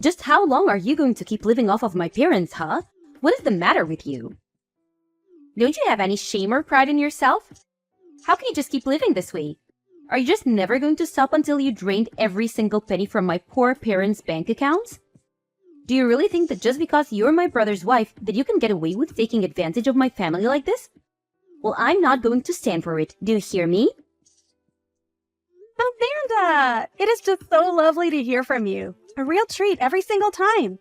Just how long are you going to keep living off of my parents, huh? What is the matter with you? Don't you have any shame or pride in yourself? How can you just keep living this way? Are you just never going to stop until you drained every single penny from my poor parents' bank accounts? Do you really think that just because you're my brother's wife that you can get away with taking advantage of my family like this? Well, I'm not going to stand for it. Do you hear me? Amanda, it is just so lovely to hear from you. A real treat every single time.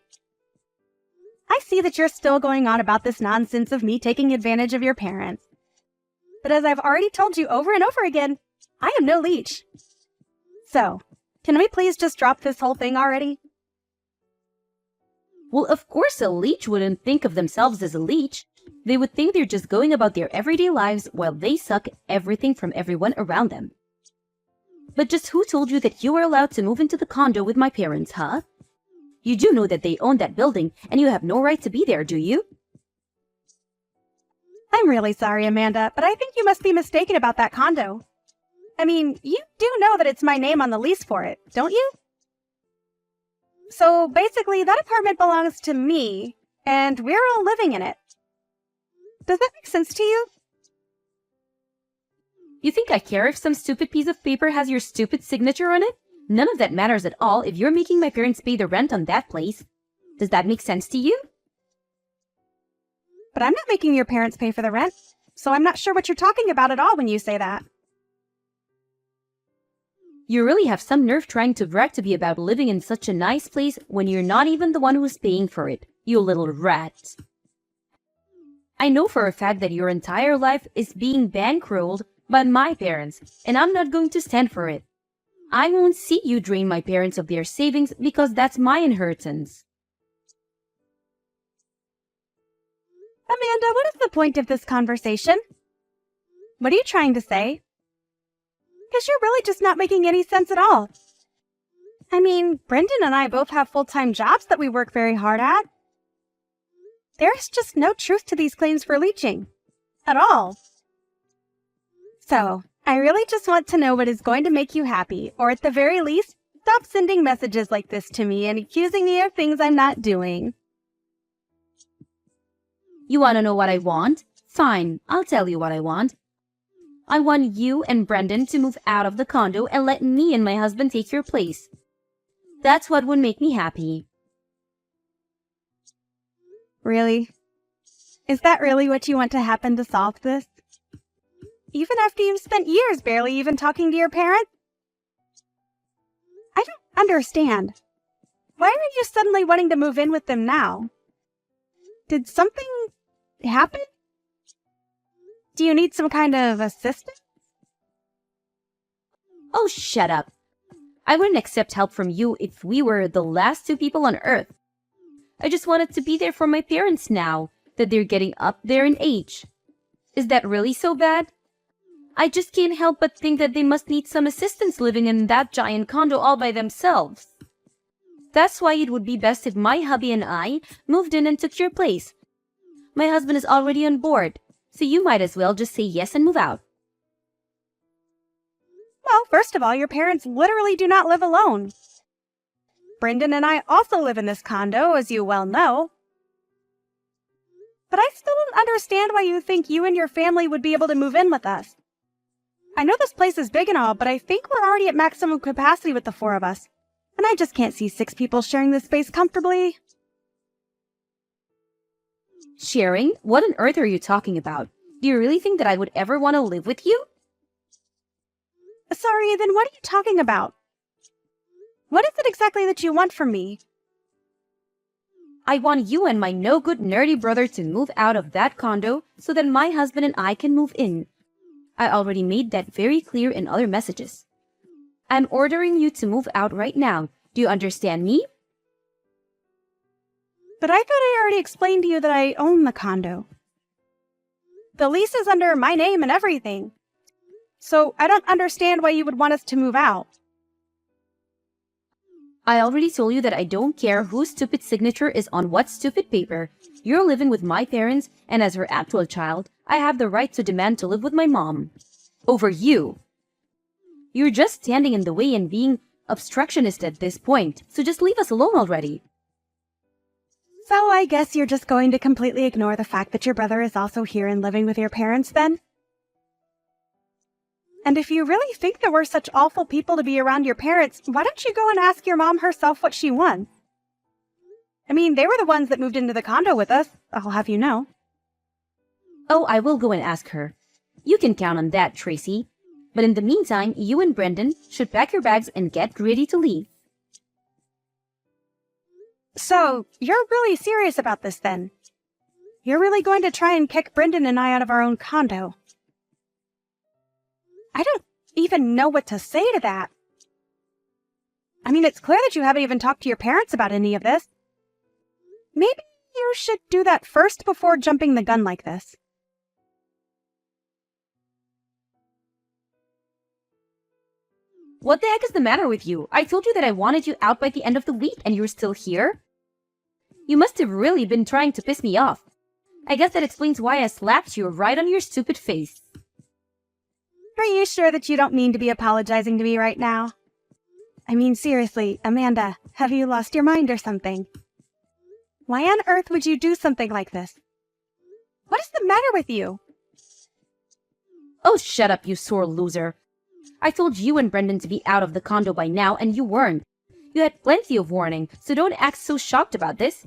I see that you're still going on about this nonsense of me taking advantage of your parents. But as I've already told you over and over again, I am no leech. So, can we please just drop this whole thing already? Well, of course a leech wouldn't think of themselves as a leech. They would think they're just going about their everyday lives while they suck everything from everyone around them. But just who told you that you were allowed to move into the condo with my parents, huh? You do know that they own that building, and you have no right to be there, do you? I'm really sorry, Amanda, but I think you must be mistaken about that condo. I mean, you do know that it's my name on the lease for it, don't you? So basically, that apartment belongs to me, and we're all living in it. Does that make sense to you? You think I care if some stupid piece of paper has your stupid signature on it? None of that matters at all if you're making my parents pay the rent on that place. Does that make sense to you? But I'm not making your parents pay for the rent, so I'm not sure what you're talking about at all when you say that. You really have some nerve trying to brag to me about living in such a nice place when you're not even the one who's paying for it, you little rat. I know for a fact that your entire life is being bankrolled by my parents, and I'm not going to stand for it. I won't see you drain my parents of their savings because that's my inheritance. Amanda, what is the point of this conversation? What are you trying to say? Because you're really just not making any sense at all. I mean, Brendan and I both have full-time jobs that we work very hard at. There's just no truth to these claims for leeching. At all. So, I really just want to know what is going to make you happy, or at the very least, stop sending messages like this to me and accusing me of things I'm not doing. You want to know what I want? Fine, I'll tell you what I want. I want you and Brendan to move out of the condo and let me and my husband take your place. That's what would make me happy. Really? Is that really what you want to happen to solve this? Even after you've spent years barely even talking to your parents? I don't understand. Why are you suddenly wanting to move in with them now? Did something happen? Do you need some kind of assistance? Oh, shut up. I wouldn't accept help from you if we were the last two people on Earth. I just wanted to be there for my parents now that they're getting up there in age. Is that really so bad? I just can't help but think that they must need some assistance living in that giant condo all by themselves. That's why it would be best if my hubby and I moved in and took your place. My husband is already on board, so you might as well just say yes and move out. Well, first of all, your parents literally do not live alone. Brendan and I also live in this condo, as you well know. But I still don't understand why you think you and your family would be able to move in with us. I know this place is big and all, but I think we're already at maximum capacity with the four of us. And I just can't see 6 people sharing this space comfortably. Sharing? What on earth are you talking about? Do you really think that I would ever want to live with you? Sorry, then what are you talking about? What is it exactly that you want from me? I want you and my no-good nerdy brother to move out of that condo so that my husband and I can move in. I already made that very clear in other messages. I'm ordering you to move out right now. Do you understand me? But I thought I already explained to you that I own the condo. The lease is under my name and everything. So I don't understand why you would want us to move out. I already told you that I don't care whose stupid signature is on what stupid paper. You're living with my parents, and as her actual child, I have the right to demand to live with my mom. Over you. You're just standing in the way and being obstructionist at this point, so just leave us alone already. So I guess you're just going to completely ignore the fact that your brother is also here and living with your parents then? And if you really think that we're such awful people to be around your parents, why don't you go and ask your mom herself what she wants? I mean, they were the ones that moved into the condo with us, I'll have you know. Oh, I will go and ask her. You can count on that, Tracy. But in the meantime, you and Brendan should pack your bags and get ready to leave. So, you're really serious about this then? You're really going to try and kick Brendan and I out of our own condo? I don't even know what to say to that. I mean, it's clear that you haven't even talked to your parents about any of this. Maybe you should do that first before jumping the gun like this. What the heck is the matter with you? I told you that I wanted you out by the end of the week and you're still here? You must have really been trying to piss me off. I guess that explains why I slapped you right on your stupid face. Are you sure that you don't mean to be apologizing to me right now? I mean, seriously, Amanda, have you lost your mind or something? Why on earth would you do something like this? What is the matter with you? Oh, shut up, you sore loser. I told you and Brendan to be out of the condo by now, and you weren't. You had plenty of warning, so don't act so shocked about this.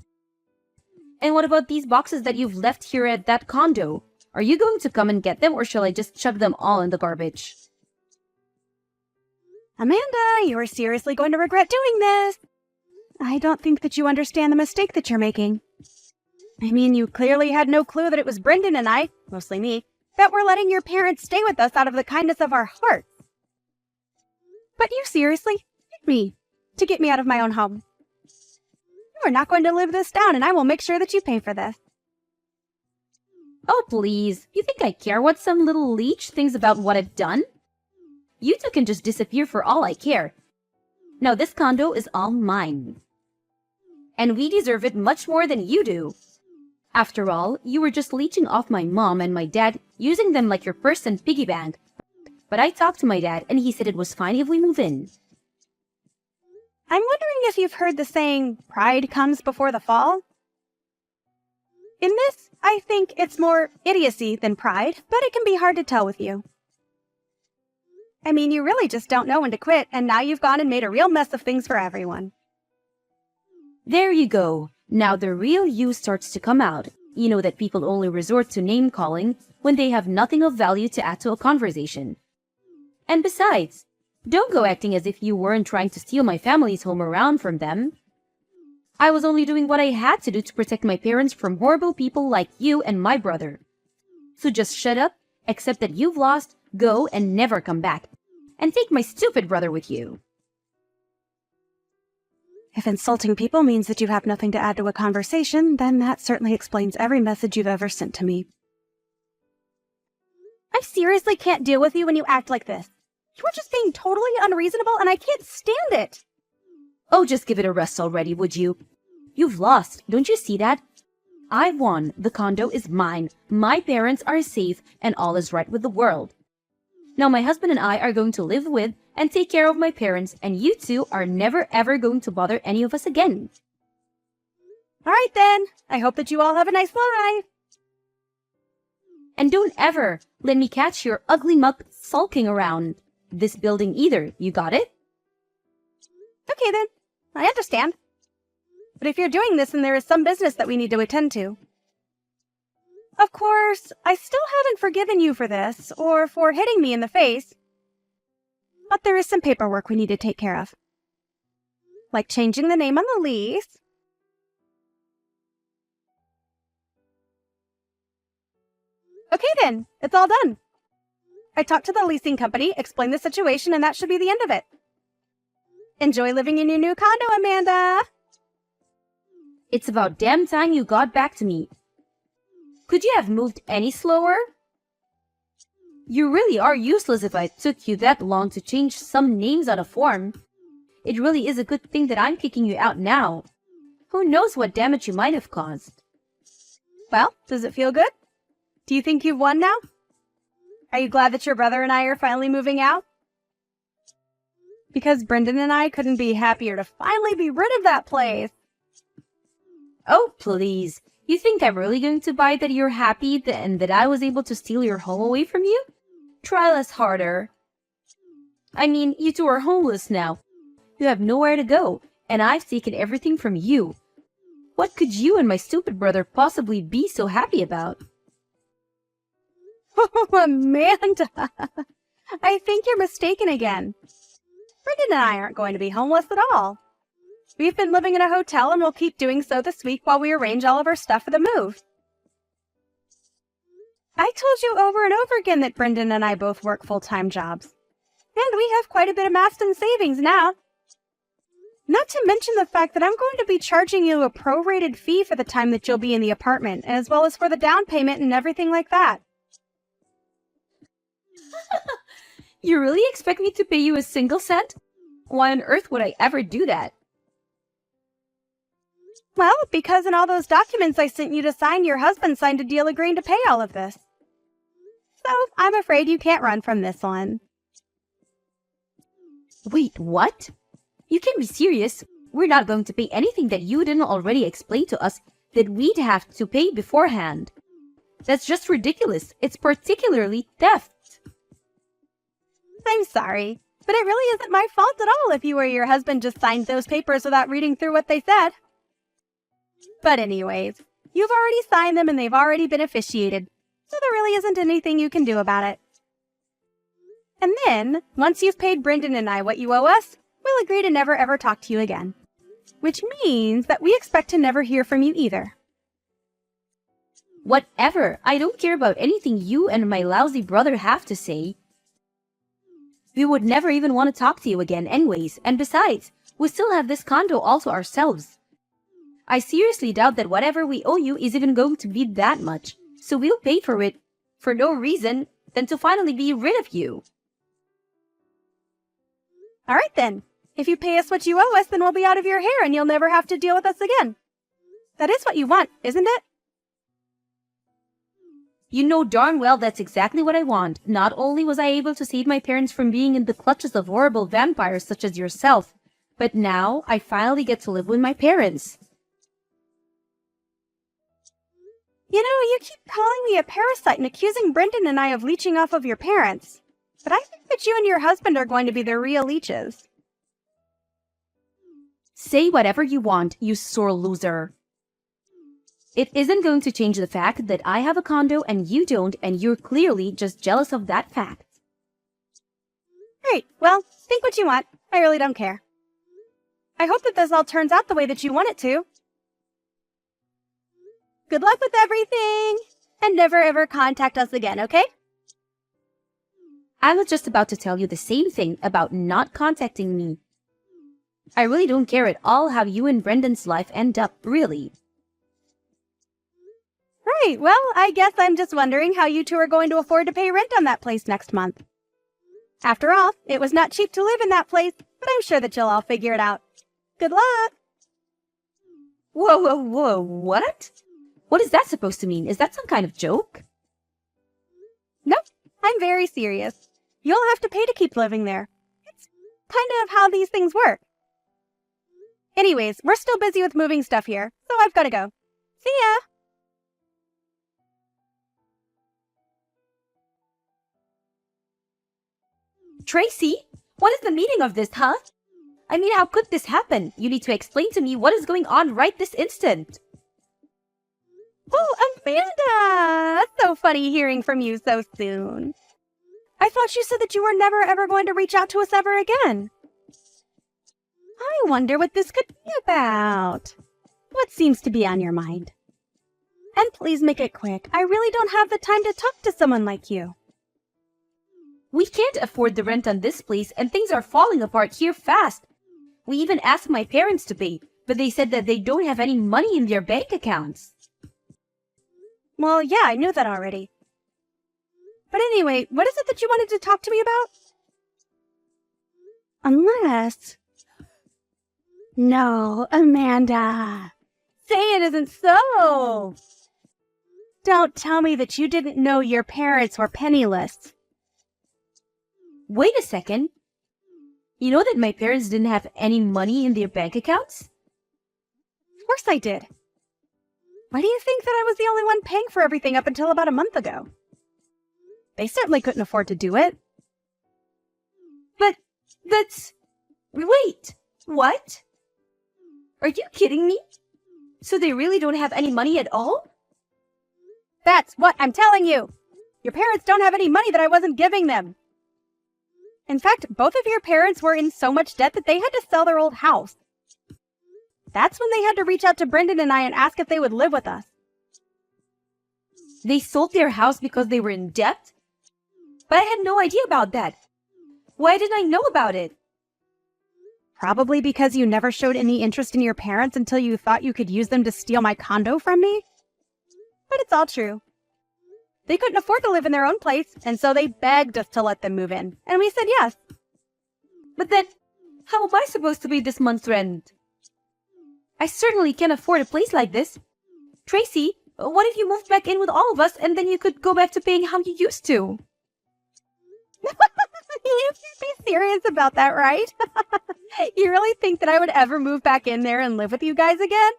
And what about these boxes that you've left here at that condo? Are you going to come and get them, or shall I just chuck them all in the garbage? Amanda, you are seriously going to regret doing this. I don't think that you understand the mistake that you're making. I mean, you clearly had no clue that it was Brendan and I, mostly me, that were letting your parents stay with us out of the kindness of our hearts. But you seriously hit me to get me out of my own home. You are not going to live this down, and I will make sure that you pay for this. Oh, please. You think I care what some little leech thinks about what I've done? You two can just disappear for all I care. Now this condo is all mine. And we deserve it much more than you do. After all, you were just leeching off my mom and my dad, using them like your purse and piggy bank. But I talked to my dad, and he said it was fine if we move in. I'm wondering if you've heard the saying, pride comes before the fall? In this, I think it's more idiocy than pride, but it can be hard to tell with you. I mean, you really just don't know when to quit, and now you've gone and made a real mess of things for everyone. There you go. Now the real you starts to come out. You know that people only resort to name-calling when they have nothing of value to add to a conversation. And besides, don't go acting as if you weren't trying to steal my family's home around from them. I was only doing what I had to do to protect my parents from horrible people like you and my brother. So just shut up, accept that you've lost, go and never come back, and take my stupid brother with you. If insulting people means that you have nothing to add to a conversation, then that certainly explains every message you've ever sent to me. I seriously can't deal with you when you act like this. You're just being totally unreasonable, and I can't stand it. Oh, just give it a rest already, would you? You've lost, don't you see that? I won, the condo is mine, my parents are safe, and all is right with the world. Now my husband and I are going to live with and take care of my parents, and you two are never ever going to bother any of us again. All right then, I hope that you all have a nice life. And don't ever let me catch your ugly muck sulking around this building either, you got it? Okay then, I understand. But if you're doing this, then there is some business that we need to attend to. Of course, I still haven't forgiven you for this, or for hitting me in the face. But there is some paperwork we need to take care of. Like changing the name on the lease. Okay then, it's all done. I talked to the leasing company, explained the situation, and that should be the end of it. Enjoy living in your new condo, Amanda! It's about damn time you got back to me. Could you have moved any slower? You really are useless if it took you that long to change some names on a form. It really is a good thing that I'm kicking you out now. Who knows what damage you might have caused. Well, does it feel good? Do you think you've won now? Are you glad that your brother and I are finally moving out? because Brendan and I couldn't be happier to finally be rid of that place. Oh, please. You think I'm really going to buy that you're happy and that I was able to steal your home away from you? Try less harder. I mean, you two are homeless now. You have nowhere to go, and I've taken everything from you. What could you and my stupid brother possibly be so happy about? Oh, Amanda! I think you're mistaken again. Brendan and I aren't going to be homeless at all. We've been living in a hotel and we'll keep doing so this week while we arrange all of our stuff for the move. I told you over and over again that Brendan and I both work full-time jobs. And we have quite a bit amassed in savings now. Not to mention the fact that I'm going to be charging you a prorated fee for the time that you'll be in the apartment, as well as for the down payment and everything like that. You really expect me to pay you a single cent? Why on earth would I ever do that? Well, because in all those documents I sent you to sign, your husband signed a deal agreeing to pay all of this. So, I'm afraid you can't run from this one. Wait, what? You can't be serious. We're not going to pay anything that you didn't already explain to us that we'd have to pay beforehand. That's just ridiculous. It's particularly theft. I'm sorry, but it really isn't my fault at all if you or your husband just signed those papers without reading through what they said. But anyways, you've already signed them and they've already been officiated, so there really isn't anything you can do about it. And then, once you've paid Brendan and I what you owe us, we'll agree to never ever talk to you again. Which means that we expect to never hear from you either. Whatever. I don't care about anything you and my lousy brother have to say. We would never even want to talk to you again anyways, and besides, we still have this condo all to ourselves. I seriously doubt that whatever we owe you is even going to be that much, so we'll pay for it for no reason than to finally be rid of you. Alright then, if you pay us what you owe us, then we'll be out of your hair and you'll never have to deal with us again. That is what you want, isn't it? You know darn well that's exactly what I want. Not only was I able to save my parents from being in the clutches of horrible vampires such as yourself, but now I finally get to live with my parents. You know, you keep calling me a parasite and accusing Brendan and I of leeching off of your parents. But I think that you and your husband are going to be the real leeches. Say whatever you want, you sore loser. It isn't going to change the fact that I have a condo and you don't, and you're clearly just jealous of that fact. Great. Well, think what you want. I really don't care. I hope that this all turns out the way that you want it to. Good luck with everything, and never ever contact us again, okay? I was just about to tell you the same thing about not contacting me. I really don't care at all how you and Brendan's life end up, really. Right, well, I guess I'm just wondering how you two are going to afford to pay rent on that place next month. After all, it was not cheap to live in that place, but I'm sure that you'll all figure it out. Good luck! Whoa, what? What is that supposed to mean? Is that some kind of joke? Nope, I'm very serious. You'll have to pay to keep living there. It's kind of how these things work. Anyways, we're still busy with moving stuff here, so I've got to go. See ya! Tracy, what is the meaning of this, huh? I mean, how could this happen? You need to explain to me what is going on right this instant. Oh, Amanda! That's so funny hearing from you so soon. I thought you said that you were never ever going to reach out to us ever again. I wonder what this could be about. What seems to be on your mind? And please make it quick. I really don't have the time to talk to someone like you. We can't afford the rent on this place and things are falling apart here fast. We even asked my parents to pay, but they said that they don't have any money in their bank accounts. Well, yeah, I knew that already. But anyway, what is it that you wanted to talk to me about? Unless... No, Amanda. Say it isn't so. Don't tell me that you didn't know your parents were penniless. Wait a second. You know that my parents didn't have any money in their bank accounts? Of course I did. Why do you think that I was the only one paying for everything up until about a month ago? They certainly couldn't afford to do it. But that's... Wait, what? Are you kidding me? So they really don't have any money at all? That's what I'm telling you! Your parents don't have any money that I wasn't giving them. In fact, both of your parents were in so much debt that they had to sell their old house. That's when they had to reach out to Brendan and I and ask if they would live with us. They sold their house because they were in debt? But I had no idea about that. Why didn't I know about it? Probably because you never showed any interest in your parents until you thought you could use them to steal my condo from me. But it's all true. They couldn't afford to live in their own place, and so they begged us to let them move in, and we said yes. But then, how am I supposed to pay this month's rent? I certainly can't afford a place like this. Tracy, what if you moved back in with all of us and then you could go back to paying how you used to? You can't be serious about that, right? You really think that I would ever move back in there and live with you guys again?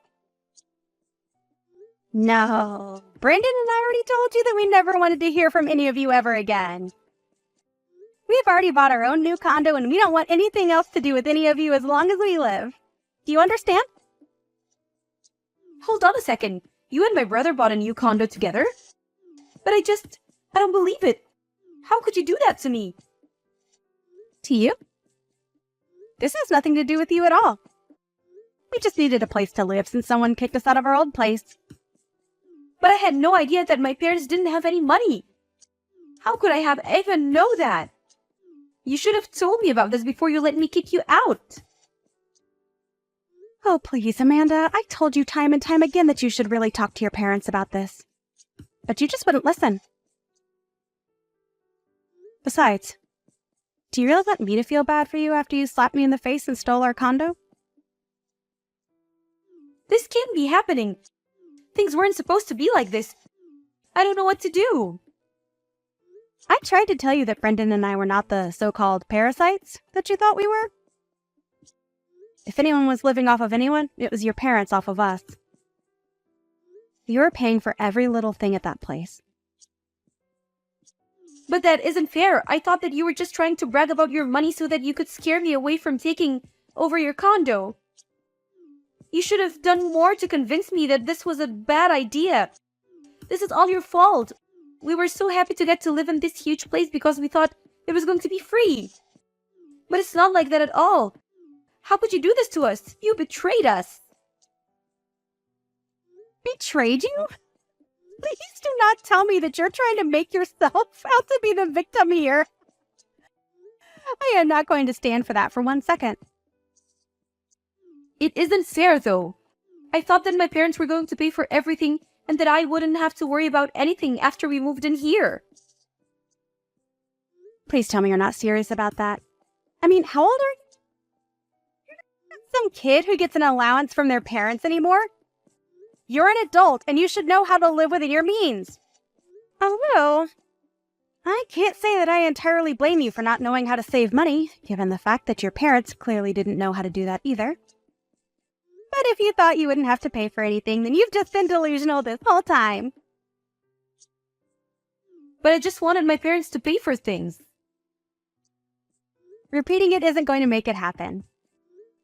No. Brendan and I already told you that we never wanted to hear from any of you ever again. We've already bought our own new condo and we don't want anything else to do with any of you as long as we live. Do you understand? Hold on a second. You and my brother bought a new condo together? But I don't believe it. How could you do that to me? To you? This has nothing to do with you at all. We just needed a place to live since someone kicked us out of our old place. But I had no idea that my parents didn't have any money. How could I have even know that? You should have told me about this before you let me kick you out. Oh, please, Amanda. I told you time and time again that you should really talk to your parents about this. But you just wouldn't listen. Besides, do you really want me to feel bad for you after you slapped me in the face and stole our condo? This can't be happening. Things weren't supposed to be like this. I don't know what to do. I tried to tell you that Brendan and I were not the so-called parasites that you thought we were. If anyone was living off of anyone, it was your parents off of us. You were paying for every little thing at that place. But that isn't fair. I thought that you were just trying to brag about your money so that you could scare me away from taking over your condo. You should have done more to convince me that this was a bad idea. This is all your fault. We were so happy to get to live in this huge place because we thought it was going to be free. But it's not like that at all. How could you do this to us? You betrayed us. Betrayed you? Please do not tell me that you're trying to make yourself out to be the victim here. I am not going to stand for that for 1 second. It isn't fair, though. I thought that my parents were going to pay for everything and that I wouldn't have to worry about anything after we moved in here. Please tell me you're not serious about that. I mean, how old are you? You're not some kid who gets an allowance from their parents anymore. You're an adult and you should know how to live within your means. Although, I can't say that I entirely blame you for not knowing how to save money, given the fact that your parents clearly didn't know how to do that either. But if you thought you wouldn't have to pay for anything, then you've just been delusional this whole time. But I just wanted my parents to pay for things. Repeating it isn't going to make it happen.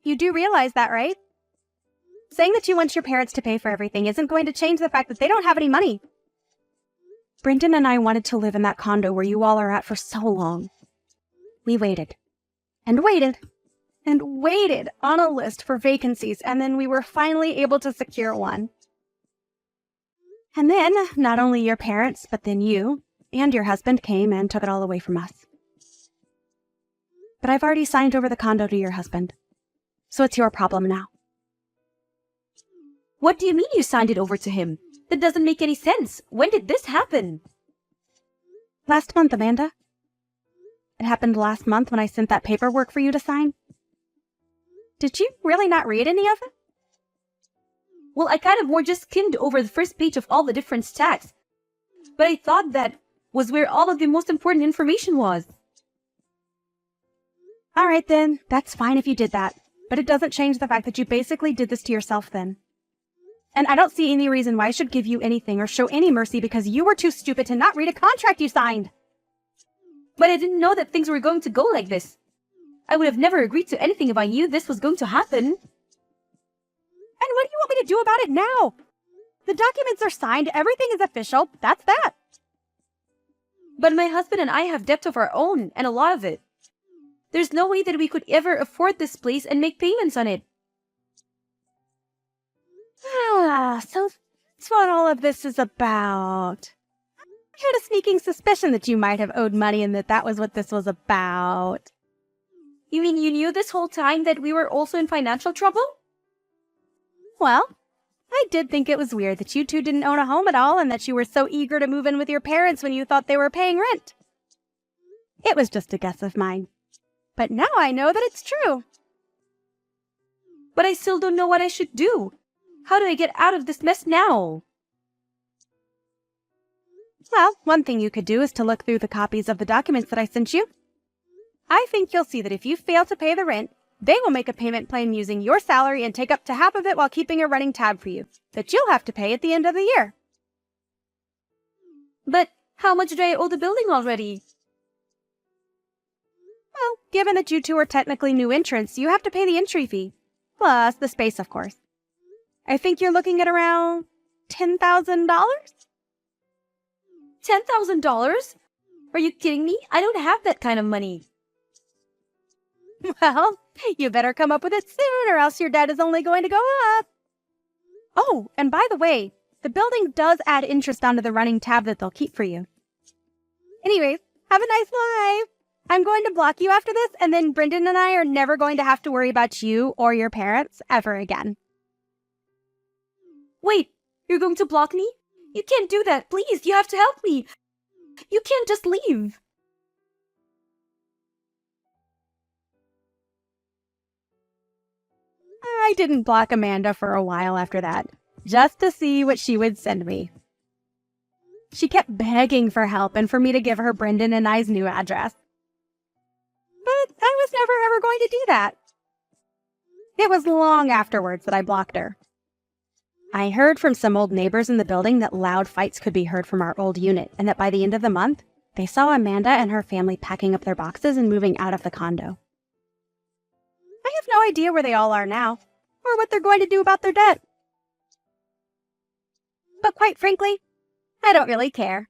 You do realize that, right? Saying that you want your parents to pay for everything isn't going to change the fact that they don't have any money. Brendan and I wanted to live in that condo where you all are at for so long. We waited, and waited, and waited on a list for vacancies, and then we were finally able to secure one. And then, not only your parents, but then you and your husband came and took it all away from us. But I've already signed over the condo to your husband, so it's your problem now. What do you mean you signed it over to him? That doesn't make any sense. When did this happen? Last month, Amanda. It happened last month when I sent that paperwork for you to sign. Did you really not read any of it? Well, I kind of more just skimmed over the first page of all the different stacks. But I thought that was where all of the most important information was. All right then, that's fine if you did that. But it doesn't change the fact that you basically did this to yourself then. And I don't see any reason why I should give you anything or show any mercy because you were too stupid to not read a contract you signed. But I didn't know that things were going to go like this. I would have never agreed to anything if I knew this was going to happen. And what do you want me to do about it now? The documents are signed, everything is official, that's that. But my husband and I have debt of our own, and a lot of it. There's no way that we could ever afford this place and make payments on it. So that's what all of this is about. I had a sneaking suspicion that you might have owed money and that was what this was about. You mean you knew this whole time that we were also in financial trouble? Well, I did think it was weird that you two didn't own a home at all and that you were so eager to move in with your parents when you thought they were paying rent. It was just a guess of mine. But now I know that it's true. But I still don't know what I should do. How do I get out of this mess now? Well, one thing you could do is to look through the copies of the documents that I sent you. I think you'll see that if you fail to pay the rent, they will make a payment plan using your salary and take up to half of it while keeping a running tab for you that you'll have to pay at the end of the year. But how much do I owe the building already? Well, given that you two are technically new entrants, you have to pay the entry fee. Plus the space, of course. I think you're looking at around $10,000? $10,000? Are you kidding me? I don't have that kind of money. Well, you better come up with it soon or else your debt is only going to go up. Oh, and by the way, the building does add interest onto the running tab that they'll keep for you. Anyways, have a nice life. I'm going to block you after this, and then Brendan and I are never going to have to worry about you or your parents ever again. Wait, you're going to block me? You can't do that. Please, you have to help me. You can't just leave. I didn't block Amanda for a while after that, just to see what she would send me. She kept begging for help and for me to give her Brendan and I's new address. But I was never ever going to do that. It was long afterwards that I blocked her. I heard from some old neighbors in the building that loud fights could be heard from our old unit, and that by the end of the month, they saw Amanda and her family packing up their boxes and moving out of the condo. I have no idea where they all are now, or what they're going to do about their debt. But quite frankly, I don't really care.